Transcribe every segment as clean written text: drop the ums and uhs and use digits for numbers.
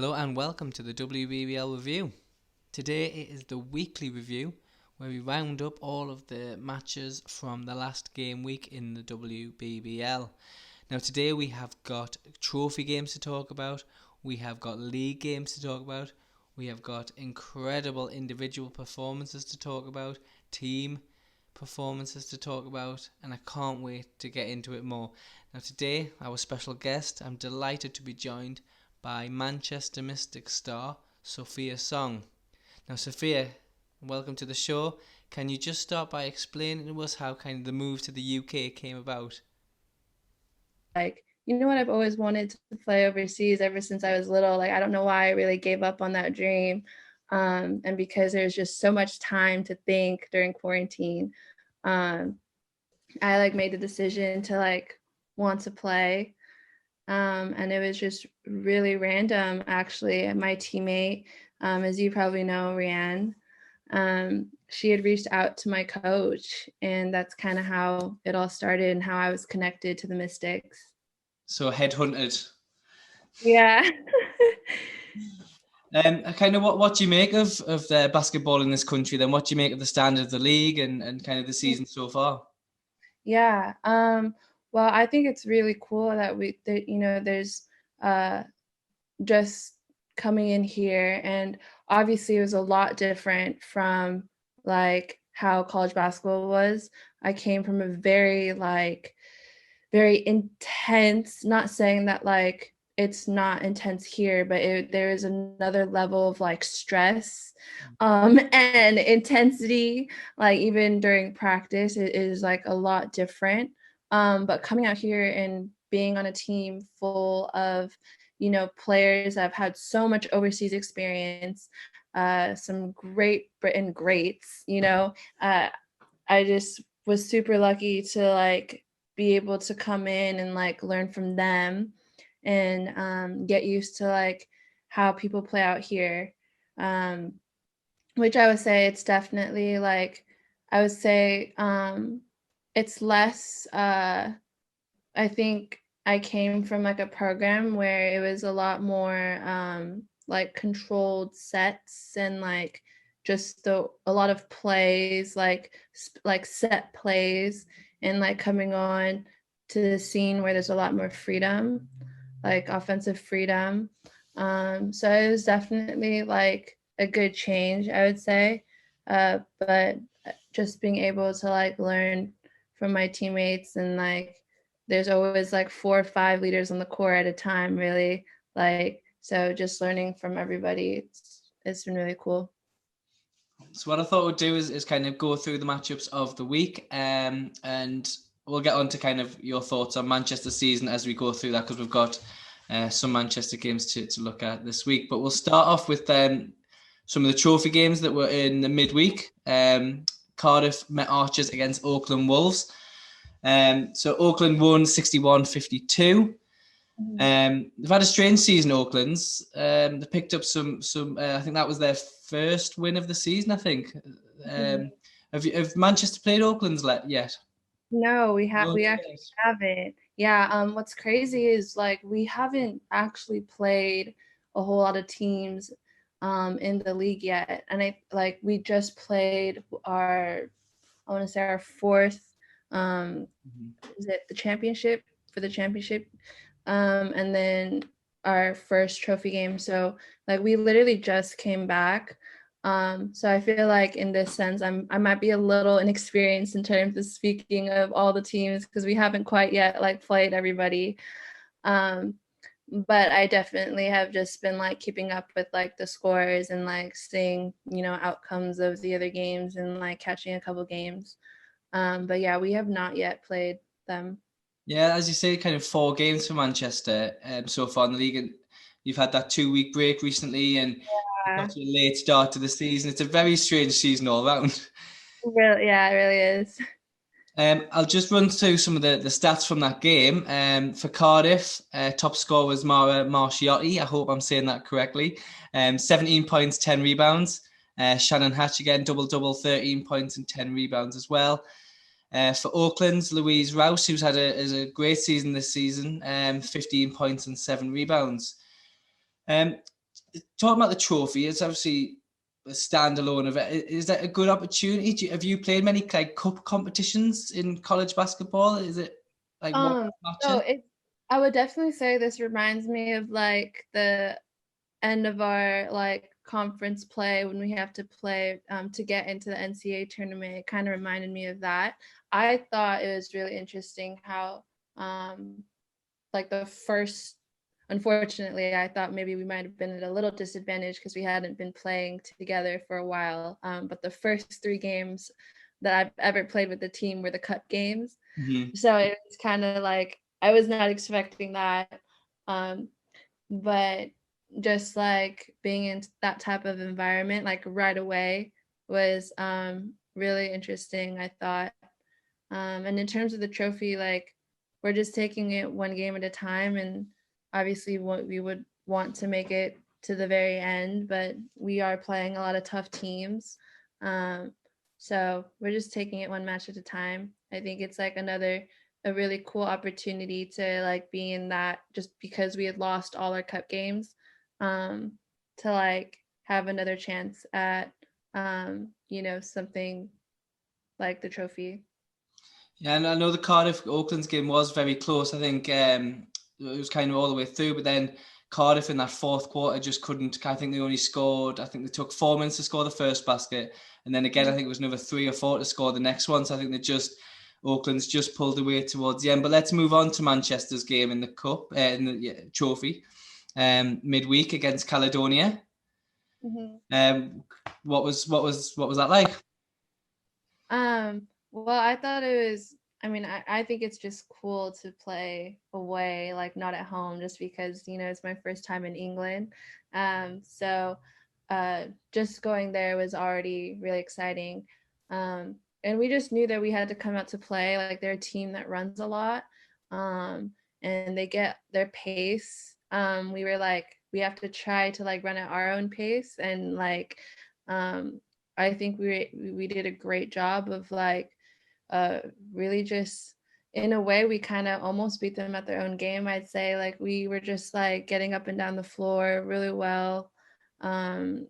Hello and welcome to the WBBL review. Today it is the weekly review where we round up all of the matches from the last game week in the WBBL. Now today we have got trophy games to talk about, we have got league games to talk about, we have got incredible individual performances to talk about, team performances to talk about, and I can't wait to get into it more. Now today, our special guest, I'm delighted to be joined by Manchester Mystic star Sophia Song. Now Sophia, welcome to the show. Can you just start by explaining to us how kind of the move to the UK came about? I've always wanted to play overseas ever since I was little. I don't know why I really gave up on that dream. And because there's just so much time to think during quarantine, um, I made the decision to want to play. And it was just really random, actually. My teammate, as you probably know, Rianne, she had reached out to my coach, and that's kind of how it all started and how I was connected to the Mystics. So headhunted. Yeah. Kind of what do you make of the basketball in this country then? What do you make of the standard of the league and kind of the season so far? Yeah. Well, I think it's really cool that there's uh, just coming in here, and obviously it was a lot different from how college basketball was. I came from a very intense, not saying that it's not intense here, but there is another level of stress and intensity, even during practice it is a lot different. But coming out here and being on a team full of players that have had so much overseas experience, some great Britain greats, I just was super lucky to be able to come in and learn from them and get used to how people play out here. Which I would say it's definitely I would say it's less I think I came from a program where it was a lot more controlled sets and just a lot of plays, set plays, and coming on to the scene where there's a lot more freedom, offensive freedom. So it was definitely a good change, I would say. But just being able to learn from my teammates, and there's always 4 or 5 leaders on the court at a time, really. So just learning from everybody, it's been really cool. So what I thought we'd do is kind of go through the matchups of the week, and we'll get on to kind of your thoughts on Manchester season as we go through that, because we've got some Manchester games to look at this week. But we'll start off with some of the trophy games that were in the midweek. Cardiff met Archers against Auckland Wolves. So Auckland won 61-52. They've had a strange season, Auckland's. They picked up some. I think that was their first win of the season, I think. Have Manchester played Auckland's yet? No, No, we actually haven't. Yeah, what's crazy is we haven't actually played a whole lot of teams in the league yet. And we just played I want to say our fourth is it the championship for the championship, and then our first trophy game. So we literally just came back. So I feel in this sense I might be a little inexperienced in terms of speaking of all the teams, because we haven't quite yet played everybody. But I definitely have just been keeping up with the scores and seeing outcomes of the other games and catching a couple games. But yeah, we have not yet played them. Yeah, as you say, kind of 4 games for Manchester so far in the league, and you've had that 2-week break recently, and you've Yeah, got a late start to the season. It's a very strange season all around. really, yeah, it really is. I'll just run through some of the stats from that game. For Cardiff, top scorer was Mara Marchiotti. I hope I'm saying that correctly. 17 points, 10 rebounds. Shannon Hatch again, double-double, 13 points and 10 rebounds as well. For Auckland's Louise Rouse, who's had a great season this season, 15 points and 7 rebounds. talking about the trophy, it's obviously a standalone event. Is that a good opportunity? Have you played many like cup competitions in college basketball? Is it like one Um, so matches? it's I would definitely say this reminds me of like the end of our like conference play when we have to play to get into the NCAA tournament. It kind of reminded me of that. I thought it was really interesting how like the first unfortunately I thought maybe we might have been at a little disadvantage because we hadn't been playing together for a while. But the first 3 games that I've ever played with the team were the cup games. Mm-hmm. So it was kind of like I was not expecting that. Um, but just like being in that type of environment like right away was really interesting, I thought. And in terms of the trophy, like we're just taking it one game at a time, and obviously what we would want to make it to the very end, but we are playing a lot of tough teams. Um, so we're just taking it one match at a time. I think it's like a really cool opportunity to like be in that just because we had lost all our cup games, um, to like have another chance at something like the trophy. Yeah, and I know the Cardiff Auckland's game was very close. I think it was kind of all the way through, but then Cardiff in that fourth quarter just couldn't. I think they only scored. I think they took 4 minutes to score the first basket, and then again I think it was another 3 or 4 to score the next one. So I think Auckland's just pulled away towards the end. But let's move on to Manchester's game in the cup, in the trophy, midweek against Caledonia. Mhm. Um, what was that like? Well, I thought it was, I mean, I think it's just cool to play away, like not at home, just because, it's my first time in England. So just going there was already really exciting. And we just knew that we had to come out to play. Like they're a team that runs a lot. And they get their pace. We were like, we have to try to like run at our own pace and like um I think we did a great job of like really just in a way we kind of almost beat them at their own game. I'd say like we were just like getting up and down the floor really well. And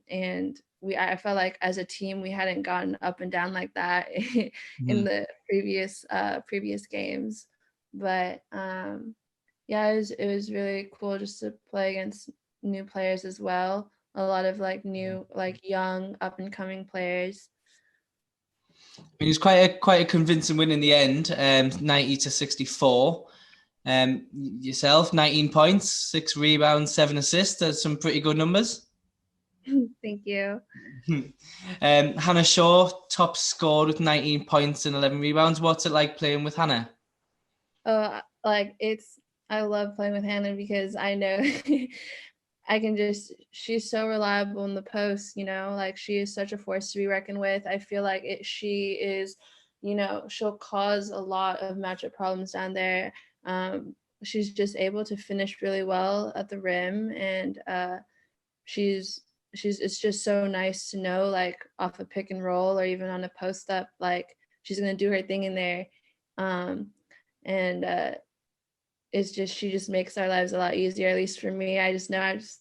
I felt like as a team we hadn't gotten up and down like that in Mhm. the previous games. But yeah, it was really cool just to play against new players as well. A lot of like new, like young, up and coming players. It was quite a convincing win in the end, 90-64. Yourself, 19 points, 6 rebounds, 7 assists. That's some pretty good numbers. Thank you. Hannah Shaw, top scored with 19 points and 11 rebounds. What's it like playing with Hannah? Like I love playing with Hannah because I know she's so reliable in the post, like she is such a force to be reckoned with. I feel like she is, she'll cause a lot of matchup problems down there. She's just able to finish really well at the rim, and she's it's just so nice to know like off a pick and roll or even on a post up, like she's gonna do her thing in there. And it's just she just makes our lives a lot easier, at least for me. I just know I just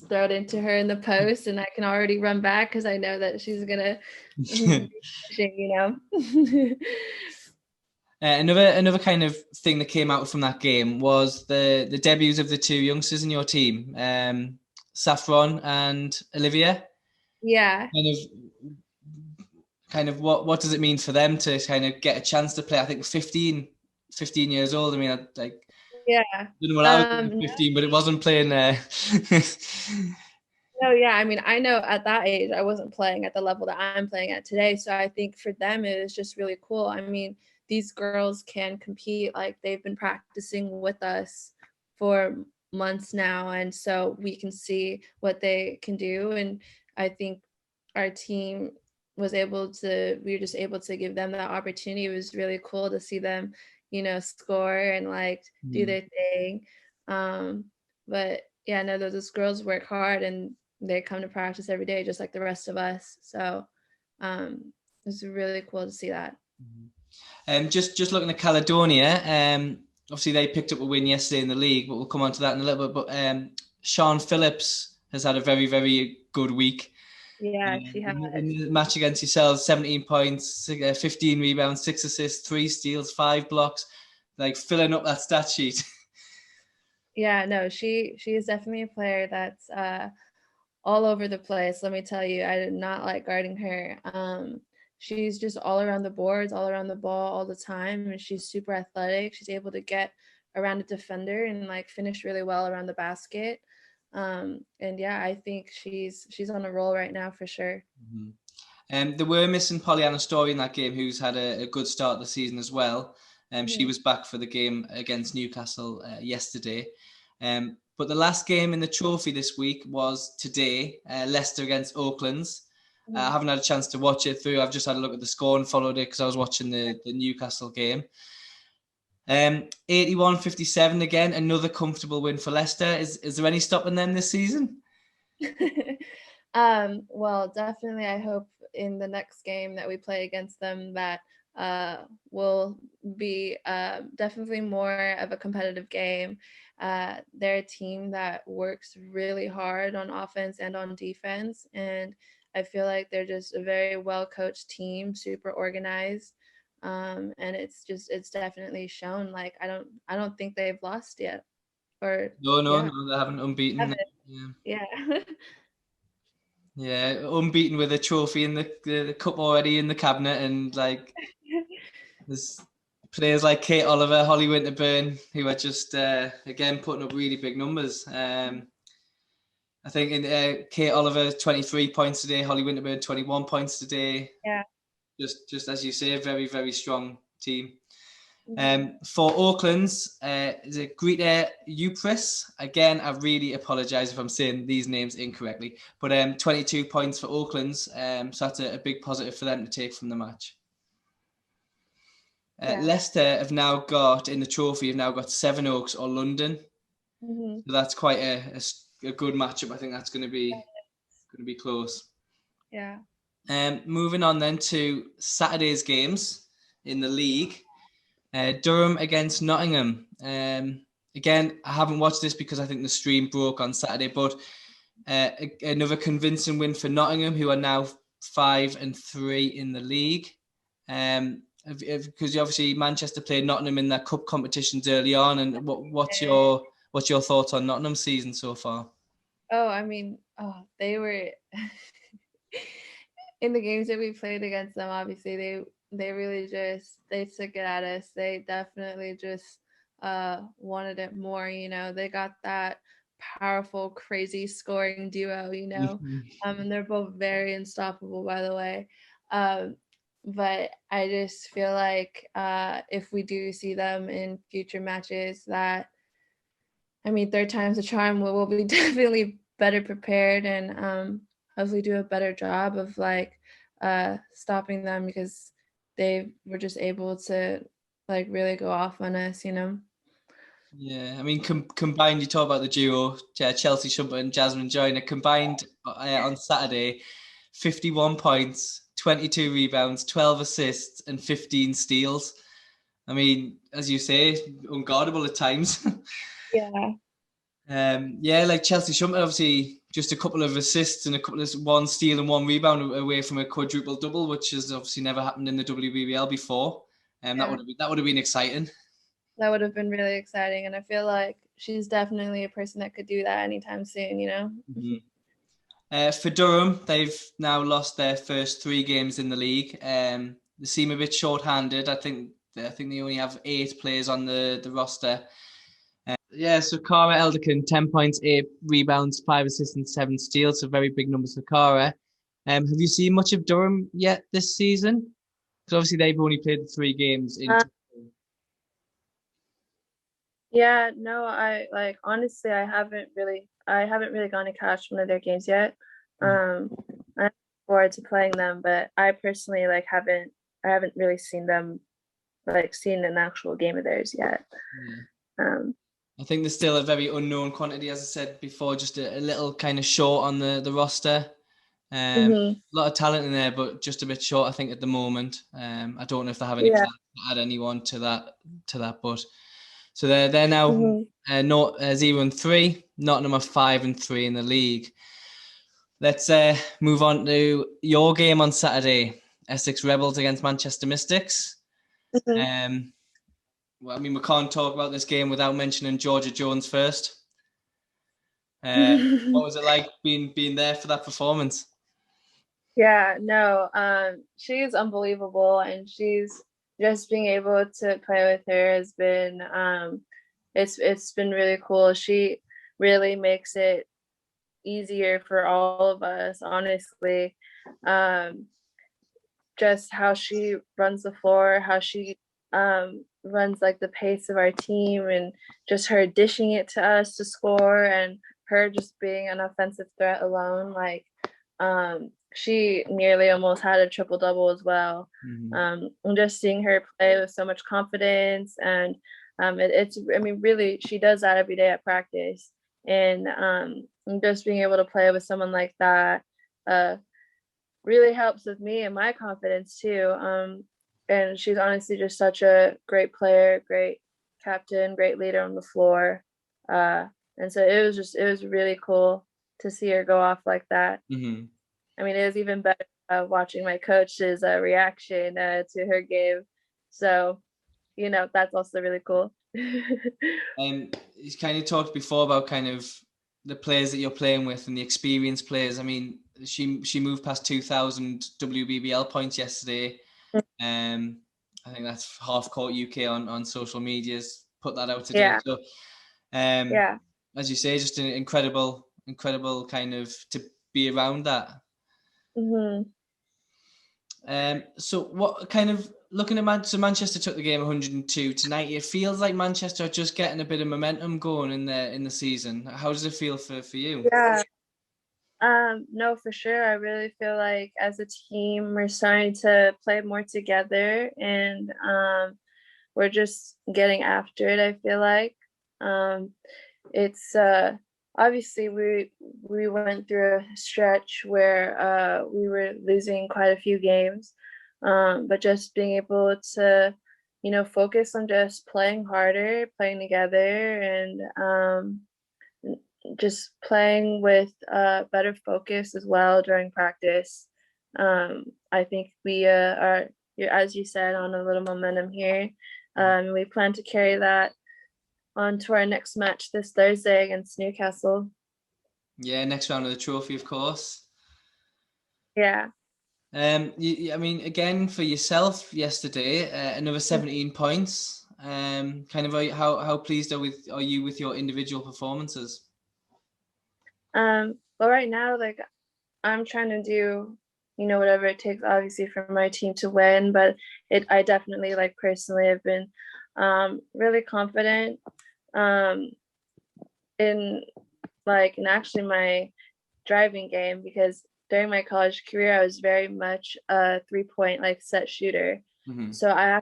throw it into her in the post and I can already run back because I know that she's gonna Another kind of thing that came out from that game was the debuts of the two youngsters in your team, Saffron and Olivia. Yeah. Kind of what does it mean for them to kind of get a chance to play? I think 15 years old. I mean, like Yeah. I don't know what I was doing at 15, but it wasn't playing there. No, yeah. I mean, I know at that age I wasn't playing at the level that I'm playing at today. So I think for them it is just really cool. I mean, these girls can compete, like they've been practicing with us for months now, and so we can see what they can do. And I think our team we were just able to give them that opportunity. It was really cool to see them, score and like do Mm. their thing. But yeah, no, those girls work hard and they come to practice every day just like the rest of us. So it's really cool to see that. Just looking at Caledonia, obviously they picked up a win yesterday in the league, but we'll come on to that in a little bit. But Sean Phillips has had a very, very good week. Yeah, she has. In the match against yourselves, 17 points, 15 rebounds, 6 assists, 3 steals, 5 blocks, like filling up that stat sheet. Yeah, no, she is definitely a player that's all over the place. Let me tell you, I did not like guarding her. She's just all around the boards, all around the ball all the time, and she's super athletic. She's able to get around a defender and like finish really well around the basket. And yeah, I think she's on a roll right now for sure. They were missing Pollyanna Story in that game, who's had a good start of the season as well. She was back for the game against Newcastle yesterday. But the last game in the trophy this week was today, Leicester against Auckland's. I haven't had a chance to watch it through. I've just had a look at the score and followed it because I was watching the Newcastle game. 81-57 again, another comfortable win for Leicester. Is there any stopping them this season? Well, definitely I hope in the next game that we play against them that will be definitely more of a competitive game. They're a team that works really hard on offense and on defense, and I feel like they're just a very well coached team, super organized. And it's definitely shown. Like I don't think they've lost yet. Or No, yeah, they haven't unbeaten. yeah. Yeah, unbeaten with a trophy in the cup already in the cabinet, and like there's players like Kate Oliver, Holly Winterburn, who are just again putting up really big numbers. I think in Kate Oliver 23 points today, Holly Winterburn 21 points today. Yeah. Just as you say, a very, very strong team. Mm-hmm. For Auckland's, is it Greta Upris? Again, I really apologise if I'm saying these names incorrectly, but 22 points for Auckland's, so that's a big positive for them to take from the match. Yeah. Leicester have now got, in the trophy, have now got Sevenoaks or London. Mm-hmm. So that's quite a good matchup. I think that's going to be close. Yeah. Moving on then to Saturday's games in the league. Durham against Nottingham. Again, I haven't watched this because I think the stream broke on Saturday, but another convincing win for Nottingham, who are now 5-3 in the league. Because obviously Manchester played Nottingham in their cup competitions early on, and what's your thoughts on Nottingham's season so far? Oh, I mean, they were in the games that we played against them. Obviously, they really they took it at us. They definitely just wanted it more. You know, they got that powerful, crazy scoring duo. You know, and they're both very unstoppable, by the way. But I just feel like if we do see them in future matches, that I mean, third time's a charm. We'll be definitely better prepared and hopefully do a better job of like stopping them because they were just able to like really go off on us, you know. Yeah, I mean, combined, you talk about the duo, Chelsea Shumpert and Jasmine Joyner, combined on Saturday, 51 points, 22 rebounds, 12 assists, and 15 steals. I mean, as you say, unguardable at times. Yeah. Yeah, like Chelsea Shumpert, obviously just a couple of assists and one steal and one rebound away from a quadruple double, which has obviously never happened in the WBBL before. Yeah. That would have been exciting. That would have been really exciting, and I feel like she's definitely a person that could do that anytime soon, you know. For Durham, they've now lost their first 3 games in the league. They seem a bit short-handed. I think they only have 8 players on the roster. So Cara Elderkin, 10 points, 8 rebounds, 5 assists, and 7 steals. So very big numbers for Cara. Have you seen much of Durham yet this season? Because obviously they've only played 3 games in. Yeah, no, I like honestly I haven't really gone to catch one of their games yet. I'm looking forward to playing them, but I personally like I haven't really seen them like seen an actual game of theirs yet. I think there's still a very unknown quantity, as I said before, just a little kind of short on the roster. A lot of talent in there, but just a bit short, I think, at the moment. I don't know if they have any plans to add anyone to that. But So they're now Mm-hmm. 0-3. Nottingham are 5-3 in the league. Let's move on to your game on Saturday. Essex Rebels against Manchester Mystics. Well, I mean, we can't talk about this game without mentioning Georgia Jones first. What was it like being there for that performance? Yeah, no, she's unbelievable, and she's just being able to play with her has been it's been really cool. She really makes it easier for all of us, honestly. Um, just how she runs the floor, how she runs like the pace of our team, and just her dishing it to us to score, and her just being an offensive threat alone. Like she nearly almost had a triple double as well. And just seeing her play with so much confidence, and it's I mean really she does that every day at practice, and just being able to play with someone like that really helps with me and my confidence too. And she's honestly just such a great player, great captain, great leader on the floor. And so it was really cool to see her go off like that. Mm-hmm. I mean, it was even better watching my coach's reaction to her game. So, that's also really cool. You kind of talked before about kind of the players that you're playing with and the experienced players. I mean, she moved past 2,000 WBBL points yesterday. I think that's Half Court UK on social medias put that out today. Yeah. So, Yeah. as you say, just an incredible kind of to be around that. Mm-hmm. So what kind of looking at so Manchester took the game 102 to 90. It feels like Manchester are just getting a bit of momentum going in the season. How does it feel for you? Yeah. No, for sure. I really feel like as a team, we're starting to play more together, and we're just getting after it, I feel like. It's obviously we went through a stretch where we were losing quite a few games. But just being able to, focus on just playing harder, playing together, and just playing with better focus as well during practice. I think we are, as you said, on a little momentum here. We plan to carry that on to our next match this Thursday against Newcastle. Yeah, next round of the trophy, of course. Yeah. I mean, again for yourself yesterday, another 17 points. Kind of how pleased are you with your individual performances? Well, right now, like I'm trying to do, whatever it takes, obviously, for my team to win. But I definitely, like personally, have been really confident um, in in actually my driving game, because during my college career, I was very much a 3-point like set shooter. Mm-hmm. So I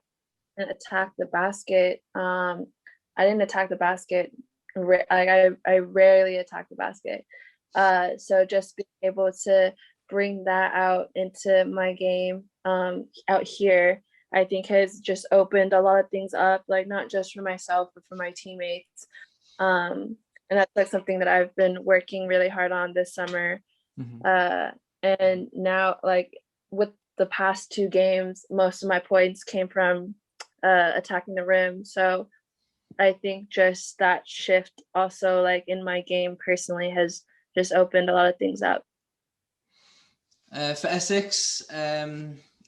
didn't attack the basket. I didn't attack the basket. I rarely attack the basket. So just being able to bring that out into my game out here, I think has just opened a lot of things up, like not just for myself, but for my teammates. And that's like something that I've been working really hard on this summer. Mm-hmm. And now, like with the past 2 games, most of my points came from attacking the rim. So I think just that shift also, like in my game personally, has just opened a lot of things up. For Essex,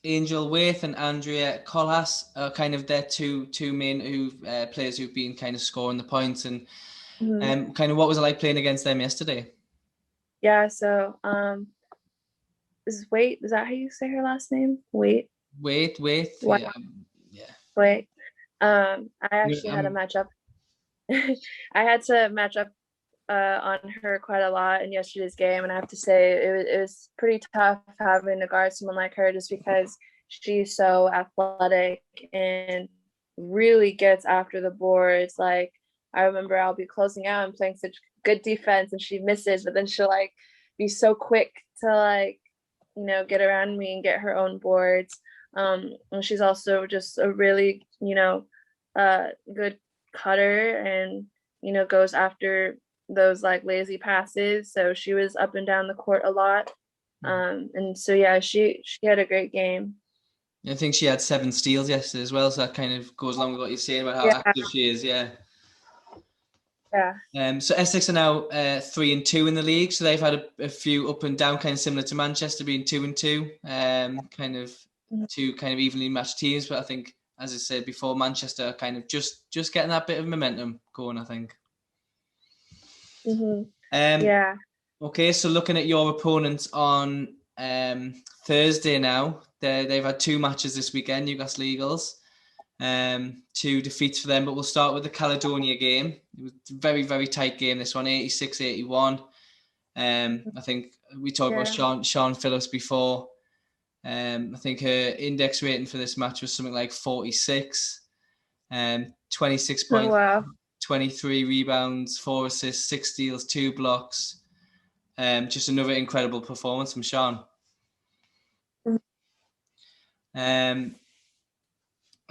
Angel Waith and Andrea Collas are kind of their two main players who've been kind of scoring the points. And kind of what was it like playing against them yesterday? Yeah, so is that how you say her last name? Waith, Wow. yeah, yeah. Wait. I actually had a Um, matchup. I had to match up on her quite a lot in yesterday's game, and I have to say it was pretty tough having to guard someone like her, just because she's so athletic and really gets after the boards. Like I remember I'll be closing out and playing such good defense, and she misses, but then she'll like be so quick to get around me and get her own boards. And she's also just a really good cutter and, goes after those like lazy passes. So she was up and down the court a lot. And so yeah, she had a great game. I think she had 7 steals yesterday as well, so that kind of goes along with what you're saying about how Yeah, active she is. Yeah. yeah. So Essex are now 3-2 in the league, so they've had a few up and down, kind of similar to Manchester being 2-2, kind of two kind of evenly matched teams. But I think, as I said before, Manchester are kind of just getting that bit of momentum going, I think. Mm-hmm. Um, Yeah. okay, so looking at your opponents on Thursday now, they've had 2 matches this weekend, Newcastle Eagles. 2 defeats for them, but we'll start with the Caledonia game. It was a very, very tight game, this one, 86-81. I think we talked about Sean Phillips before. I think her index rating for this match was something like 46. 26 Oh, points, wow. 23 rebounds, 4 assists, 6 steals, 2 blocks. Just another incredible performance from Sean. Let's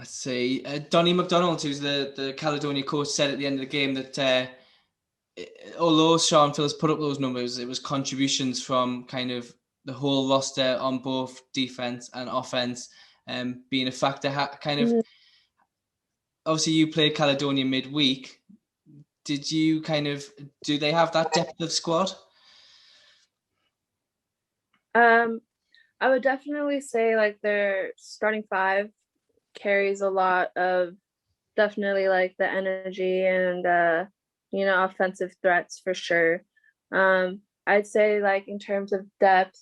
see. Donny McDonald, who's the Caledonia coach, said at the end of the game that although Sean Phillips put up those numbers, it was contributions from kind of the whole roster on both defense and offense, being a factor. Obviously, you played Caledonia midweek. Did you do they have that depth of squad? I would definitely say like their starting 5 carries a lot of definitely like the energy and offensive threats for sure. I'd say like in terms of depth,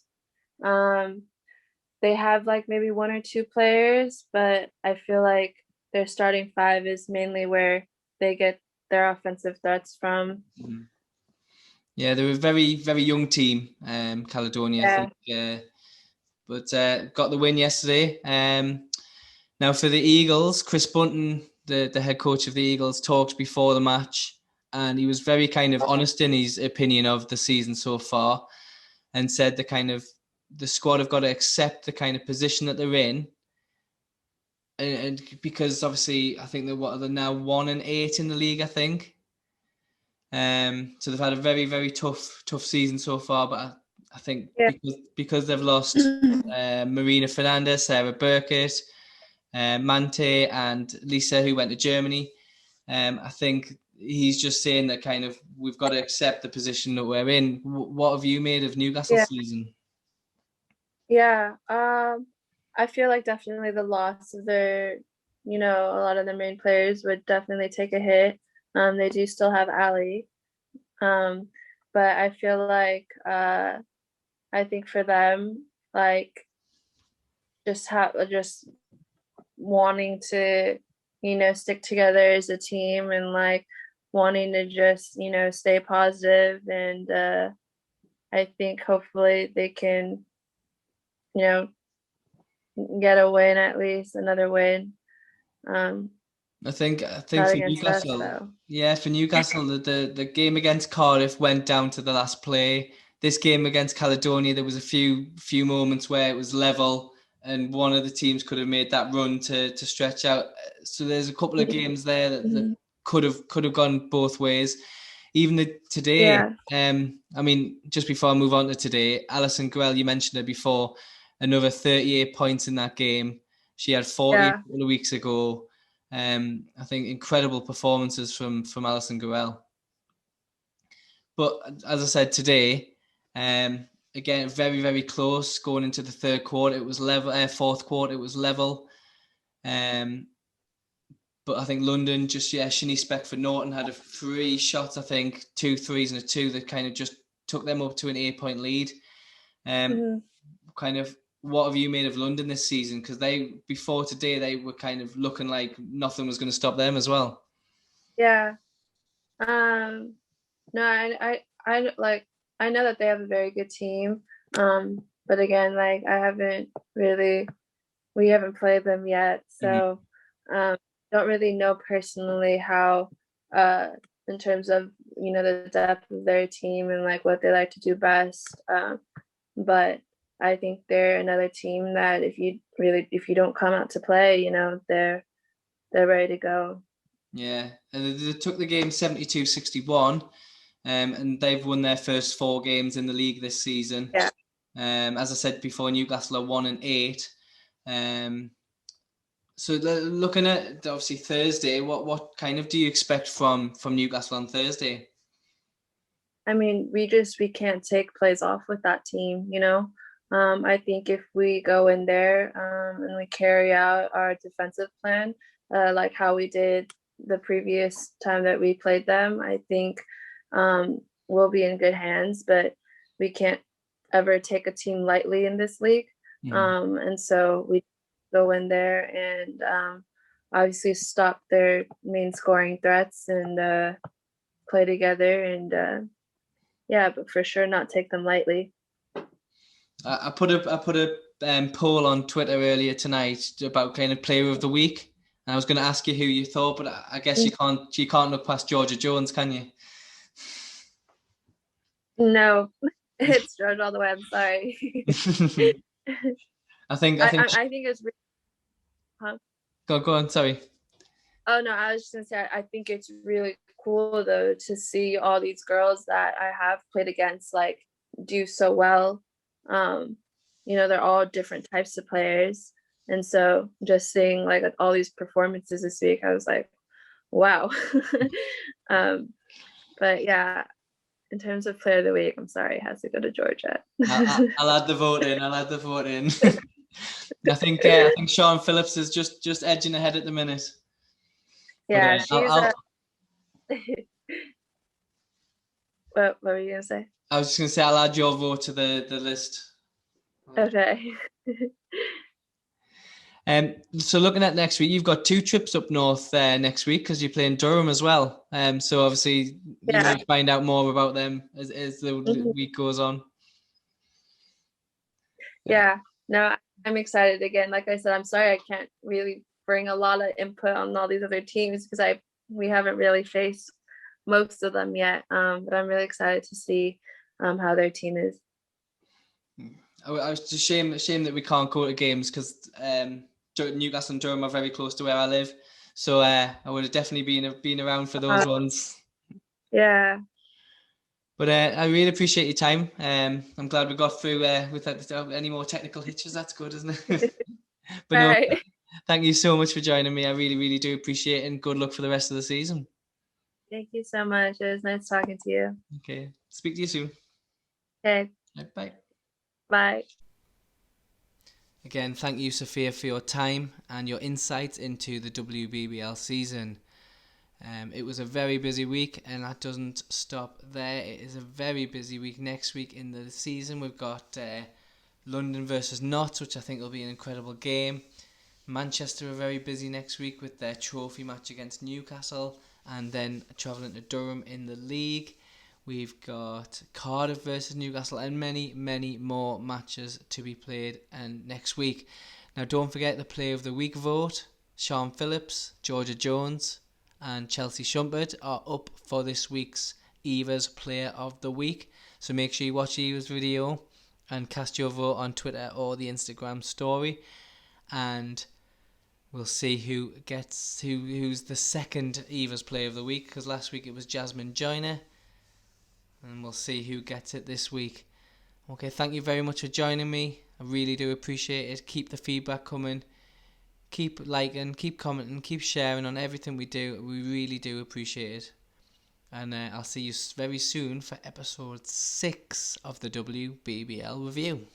they have like maybe 1 or 2 players, but I feel like their starting 5 is mainly where they get their offensive threats from. Mm-hmm. Yeah, they're a very, very young team, Caledonia, I think, but got the win yesterday. Now for the Eagles, Chris Bunton, the head coach of the Eagles, talked before the match, and he was very kind of honest in his opinion of the season so far, and said the squad have got to accept the kind of position that they're in, and because obviously I think they're now 1-8 in the league, I think. So they've had a very, very tough season so far, but I think because they've lost Marina Fernandez, Sarah Burkett, Mante, and Lisa, who went to Germany. I think he's just saying that kind of we've got to accept the position that we're in. What have you made of Newcastle's season? Yeah, I feel like definitely the loss of their, a lot of their main players would definitely take a hit. They do still have Ali, but I feel like I think for them, like just wanting to, stick together as a team and like wanting to just, stay positive and I think hopefully they can, you know, get a win, at least another win. I think Not for against us Newcastle, though. for Newcastle, the game against Cardiff went down to the last play. This game against Caledonia, there was a few moments where it was level, and one of the teams could have made that run to stretch out. So there's a couple of games there that could have gone both ways. Even today, I mean, just before I move on to today, Alison Grell, you mentioned her before, another 38 points in that game. She had 40 a couple of weeks ago. I think incredible performances from Alison Grell. But as I said today, again, very, very close going into the third quarter. It was level. Fourth quarter, it was level. But I think London Shanice Beckford Norton had 3 shots, I think, 2 threes and a 2 that kind of just took them up to an 8-point lead. Kind of, what have you made of London this season? Because before today, they were kind of looking like nothing was going to stop them as well. Yeah. No, I like I know that they have a very good team. But again, like we haven't played them yet, so don't really know personally how in terms of the depth of their team and like what they like to do best. But I think they're another team that if you don't come out to play, they're ready to go. Yeah, and they took the game 72-61, and they've won their first 4 games in the league this season. Yeah. As I said before, Newcastle are 1-8. So looking at obviously Thursday, what kind of do you expect from Newcastle on Thursday? I mean, we can't take plays off with that team, you know. I think if we go in there and we carry out our defensive plan, like how we did the previous time that we played them, I think we'll be in good hands. But we can't ever take a team lightly in this league, and so we go in there and obviously stop their main scoring threats and play together and yeah, but for sure not take them lightly. I put a poll on Twitter earlier tonight about kind of player of the week, and I was going to ask you who you thought, but I guess you can't look past Georgia Jones, can you? No, it's George all the way. I'm sorry. I think I think it's really, huh? Go on, sorry. Oh no, I was just gonna say I think it's really cool though to see all these girls that I have played against like do so well. You know, they're all different types of players. And so just seeing like all these performances this week, I was like, wow. But yeah, in terms of player of the week, I'm sorry, it has to go to Georgia. I'll add the vote in. I think Sean Phillips is just edging ahead at the minute. Yeah, but, she's what were you gonna say? I was just gonna say I'll add your vote to the list. Okay. So looking at next week, you've got 2 trips up north next week because you're playing Durham as well. So obviously you might find out more about them as the week goes on. Yeah, no, I'm excited again. Like I said, I'm sorry I can't really bring a lot of input on all these other teams because we haven't really faced most of them yet. But I'm really excited to see how their team is. I was just shame that we can't go to games because Newcastle and Durham are very close to where I live, so I would have definitely been around for those ones. Yeah. But I really appreciate your time. I'm glad we got through without any more technical hitches. That's good, isn't it? But no, Right. thank you so much for joining me. I really, really do appreciate it, and good luck for the rest of the season. Thank you so much. It was nice talking to you. Okay, speak to you soon. Okay. Bye. Bye. Again, thank you, Sophia, for your time and your insights into the WBBL season. It was a very busy week, and that doesn't stop there. It is a very busy week next week in the season. We've got London versus Notts, which I think will be an incredible game. Manchester are very busy next week with their trophy match against Newcastle, and then travelling to Durham in the league. We've got Cardiff versus Newcastle and many, many more matches to be played next week. Now, don't forget the Player of the Week vote. Sean Phillips, Georgia Jones and Chelsea Shumpert are up for this week's Eva's Player of the Week. So make sure you watch Eva's video and cast your vote on Twitter or the Instagram story. And we'll see who's the second Eva's Player of the Week, because last week it was Jasmine Joyner. And we'll see who gets it this week. Okay, thank you very much for joining me. I really do appreciate it. Keep the feedback coming. Keep liking, keep commenting, keep sharing on everything we do. We really do appreciate it. And I'll see you very soon for episode 6 of the WBBL review.